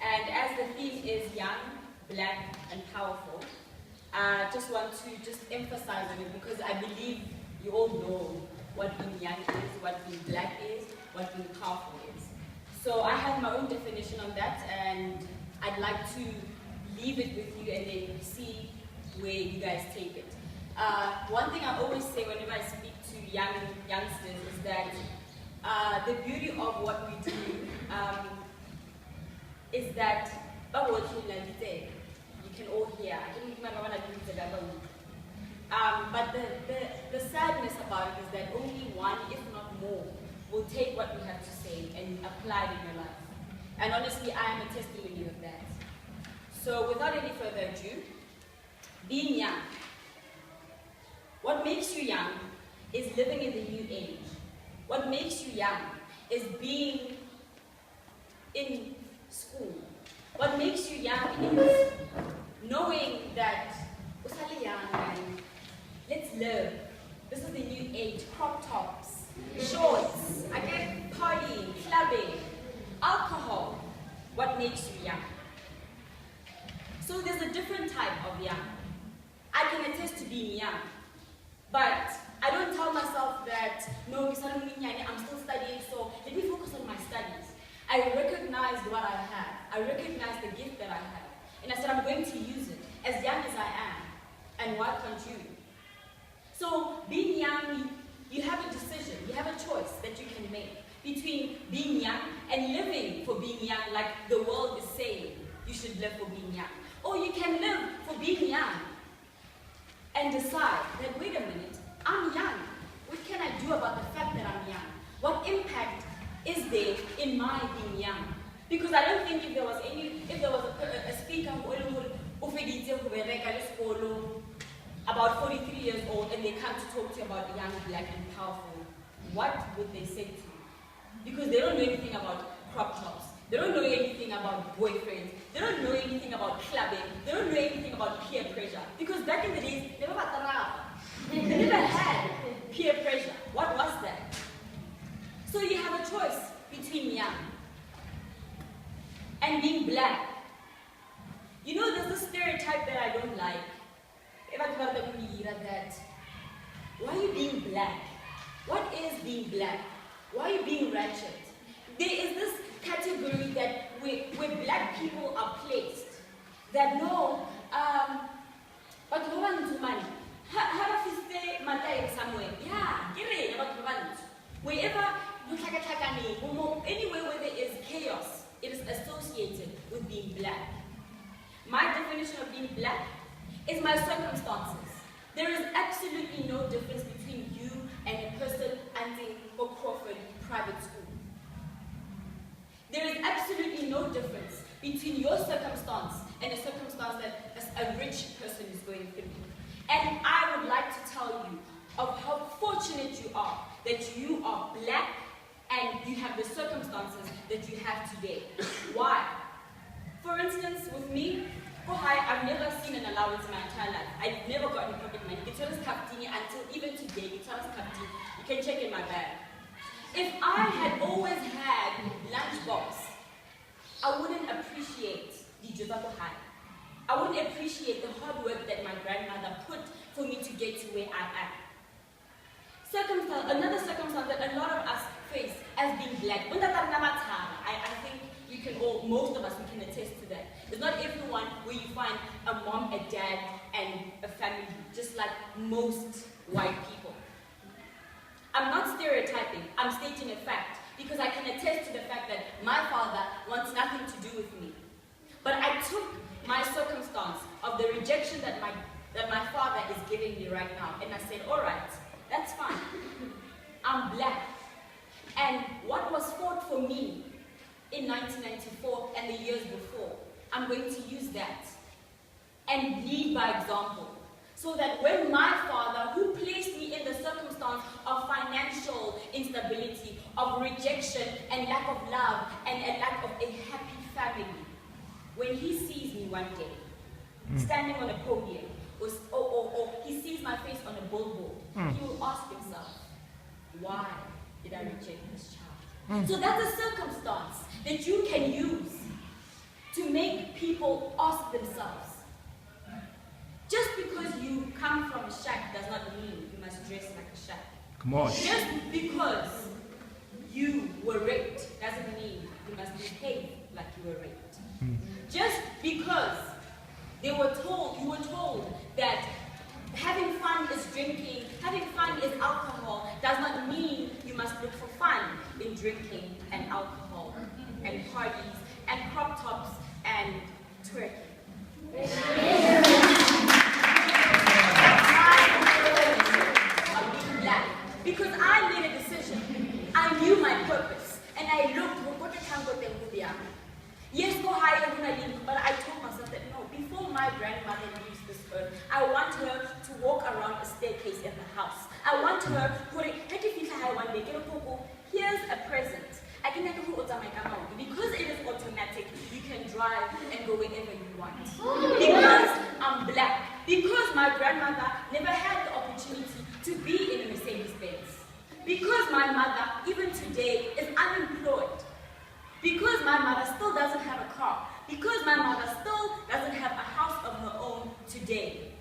And as the theme is young, black, and powerful, I just want to emphasize on it because I believe you all know what being young is, what being black is, what being powerful is. So I have my own definition on that, and I'd like to leave it with you and then see where you guys take it. One thing I always say whenever I speak to youngsters is that the beauty of what we do is that you can all hear. But the sadness about it is that only one, if not more, will take what we have to say and apply it in your life. And honestly, I am a testimony of that. So without any further ado, being young. What makes you young is living in the new age. What makes you young is being in school. What makes you young is knowing that we're young and let's live. This is the new age. Crop tops, shorts, again, partying, clubbing, alcohol. What makes you young? So there's a different type of young. I can attest to being young, but I don't tell myself that, no, I'm still studying, so let me focus on my studies. I recognized what I have. I recognized the gift that I have. And I said, I'm going to use it as young as I am. And why can't you? So being young, you have a decision, you have a choice that you can make between being young and living for being young, like the world is saying you should live for being young. Or you can live for being young and decide that, wait a minute, I'm young. What can I do about the fact that I'm young? What impact is there in my being young? Because I don't think if there was a speaker about 43 years old and they come to talk to you about young, black, and powerful, what would they say to you? Because they don't know anything about crop tops. They don't know anything about boyfriends. They don't know anything about clubbing. They don't know anything about peer pressure. Because back in the days, they never had peer pressure. What was that? So you have a choice between young and being black. You know, there's a stereotype that I don't like. That, why are you being black? What is being black? Why are you being ratchet? There is this category that where black people are placed. That no, but no one to money. Have you stay somewhere? Yeah, wherever anywhere where there is chaos, it is associated with being black. My definition of being black is my circumstances. There is absolutely no difference between you and a person attending or Crawford private school. There is absolutely no difference between your circumstance and a circumstance that a rich person is going through. And I would like to tell you of how fortunate you are that you are black and you have the circumstances that you have today. Why? For instance, with me, I've never seen an allowance in my entire life. I've never gotten pocket money. Until even today, you can check in my bag. If I had always had lunchbox, I wouldn't appreciate the Joseph High. I wouldn't appreciate the hard work that my grandmother put for me to get to where I am. Another circumstance that a lot of us face as being black. I think you can all, most of us, we can attest to that. It's not everyone where you find a mom, a dad, and a family, just like most white people. I'm not stereotyping, I'm stating a fact, because I can attest to the fact that my father wants nothing to do with me. But I took my circumstance of the rejection that my father is giving me right now, and I said, all right, that's fine. I'm black. And what was fought for me in 1994 and the years before, I'm going to use that and lead by example. So that when my father, who placed me in the circumstance of financial instability, of rejection and lack of love and a lack of a happy family, when he sees me one day, standing on a podium, or he sees my face on a billboard, he will ask himself, why did I reject this child? So that's a circumstance that you can use people ask themselves, just because you come from a shack does not mean you must dress like a shack. Come on. Just because you were raped doesn't mean you must behave like you were raped. Just because you were told that having fun is drinking, having fun is alcohol, does not mean you must look for fun in drinking and alcohol and parties and crop tops and twerking. Because I made a decision. I knew my purpose. And I looked, yes, go higher when I leave, but I told myself that no, before my grandmother leaves this earth, I want her to walk around a staircase in the house. I want her, here's a present. I can never because it is automatic, you can drive and go wherever you want. Because I'm black. Because my grandmother never had the opportunity to be in a Mercedes-Benz. Because my mother, even today, is unemployed. Because my mother still doesn't have a car. Because my mother still doesn't have a house of her own today.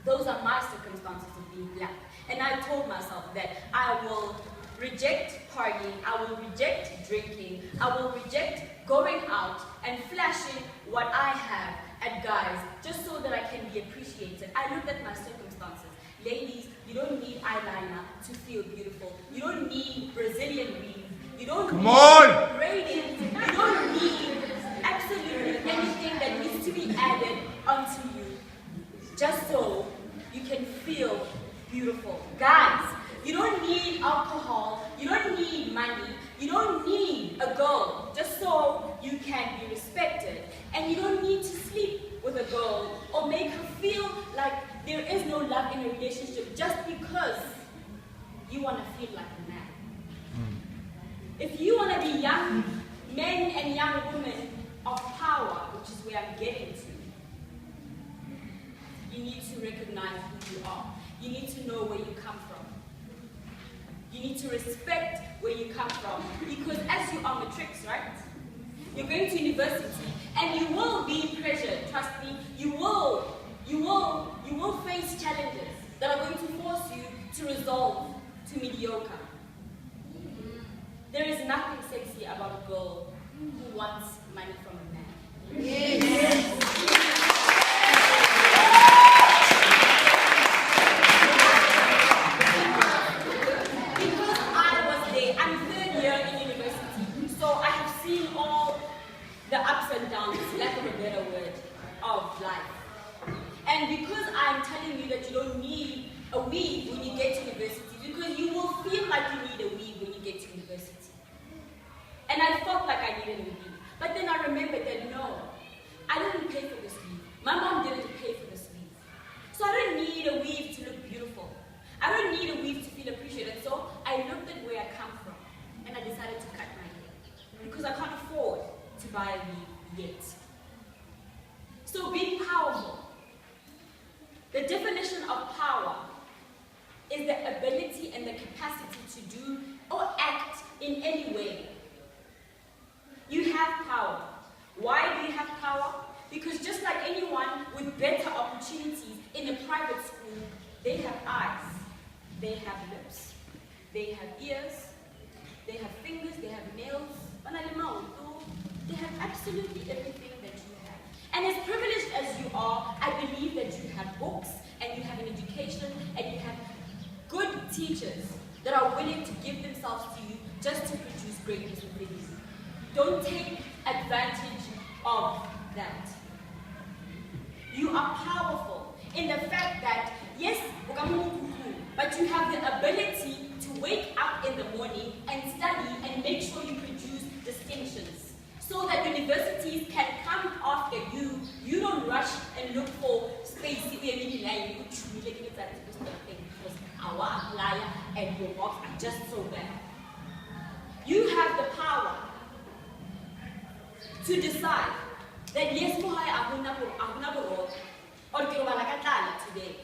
Those are my circumstances of being black. And I told myself that I will reject partying, I will reject drinking, I will reject going out and flashing what I have at guys just so that I can be appreciated. I looked at my circumstances. Ladies, you don't need eyeliner to feel beautiful. You don't need Brazilian weave. You don't need braiding. You don't need absolutely anything that needs to be added onto you just so you can feel beautiful. Guys, you don't need alcohol. You don't need money. You don't need a girl just so you can be respected. And you don't need to sleep with a girl or make her feel like there is no love in a relationship just because you want to feel like a man. If you want to be young men and young women of power, which is where I'm getting to, you need to recognize who you are. You need to know where you come from. You need to respect where you come from. Because as you are matrix, right? You're going to university and you will be pressured, trust me, you will face challenges that are going to force you to resolve to mediocre. There is nothing sexy about a girl who wants money from a man. Yes. Because I was there, I'm third year in university, so I have seen all the ups and downs, lack of a better word, of life. And because I'm telling you that you don't need a weave when you get to university, because you will feel like you need a weave when you get to university. And I felt like I needed a weave. But then I remembered that no, I didn't pay for this weave. My mom didn't pay for this weave. So I don't need a weave to look beautiful. I don't need a weave to feel appreciated. So I looked at where I come from and I decided to cut my hair. Because I can't afford to buy a weave yet. So being powerful. The definition of power is the ability and the capacity to do or act in any way. You have power. Why do you have power? Because just like anyone with better opportunities in a private school, they have eyes, they have lips, they have ears, they have fingers, they have nails, they have absolutely everything that you have. And as privileged as you are, I believe that you have books, and you have an education, and you have good teachers that are willing to give themselves to you just to produce greatness within you. Don't take advantage of that. You are powerful in the fact that, yes, but you have the ability to wake up in the morning and study and make sure you produce distinctions so that universities can come after you. You don't rush and look for space because our applier and your box are just so bad. You have the power to decide that yes, today.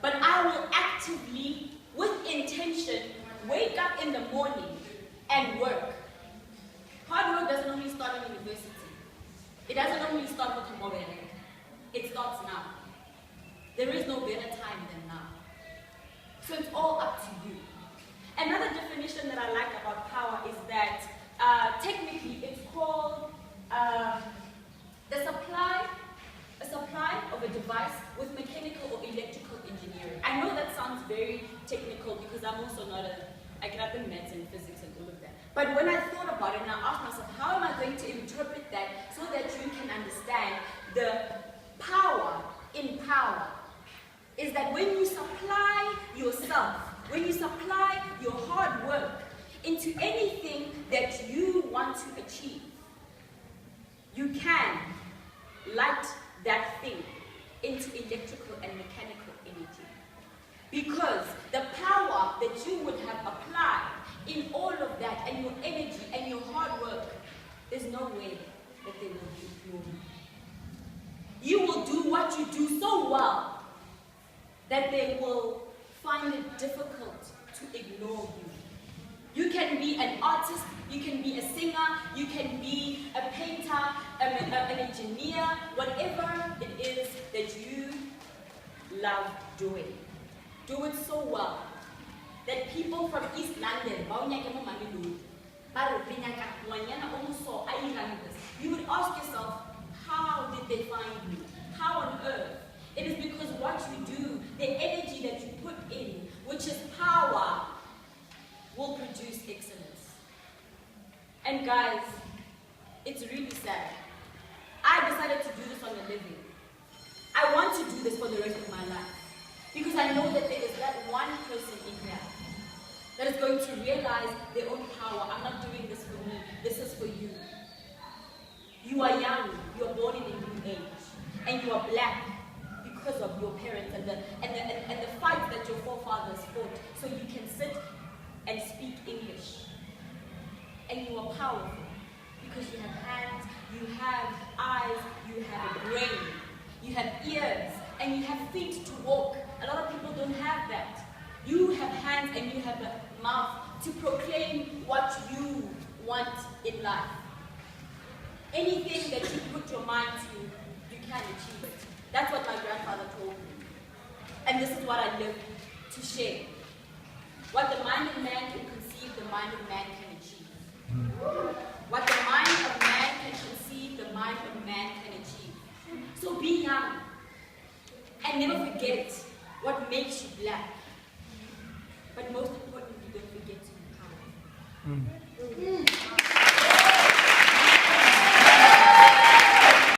But I will actively, with intention, wake up in the morning and work. Hard work doesn't only start in university. It doesn't only start with tomorrow, it starts now. There is no better time than now. So it's all up to you. Another definition that I like about power is that technically it's called a supply of a device with mechanical or electrical engineering. I know that sounds very technical because I'm also I get in maths and physics and all of that. But when I thought about it and I asked myself, how am I going to interpret that so that you can understand the power in power? Is that when you supply yourself, when you supply your hard work into anything that you want to achieve, you can light that thing into electrical and mechanical energy. Because the power that you would have applied in all of that and your energy and your hard work, there's no way that they will ignore you. You will do what you do so well that they will find it difficult to ignore you. You can be an artist, you can be a singer, you can be a painter, an engineer, whatever it is that you love doing. Do it so well that people from East London, you would ask yourself, how did they find you? How on earth? It is because what you do, the energy that you put in, which is power, will produce excellence. And guys, it's really sad. I decided to do this on a living. I want to do this for the rest of my life. Because I know that there is that one person in here that is going to realize their own power. I'm not doing this for me. This is for you. You are young. You are born in a new age. And you are black because of your parents and the fight that your forefathers fought. So you can sit and speak English. And you are powerful because you have hands, you have eyes, you have a brain, you have ears, and you have feet to walk. A lot of people don't have that. You have hands and you have a mouth to proclaim what you want in life. Anything that you put your mind to, you can achieve it. That's what my grandfather told me. And this is what I live to share. What the mind of man can conceive, the mind of man can achieve. What the mind of man can conceive, the mind of man can achieve. So be young and never forget what makes you black.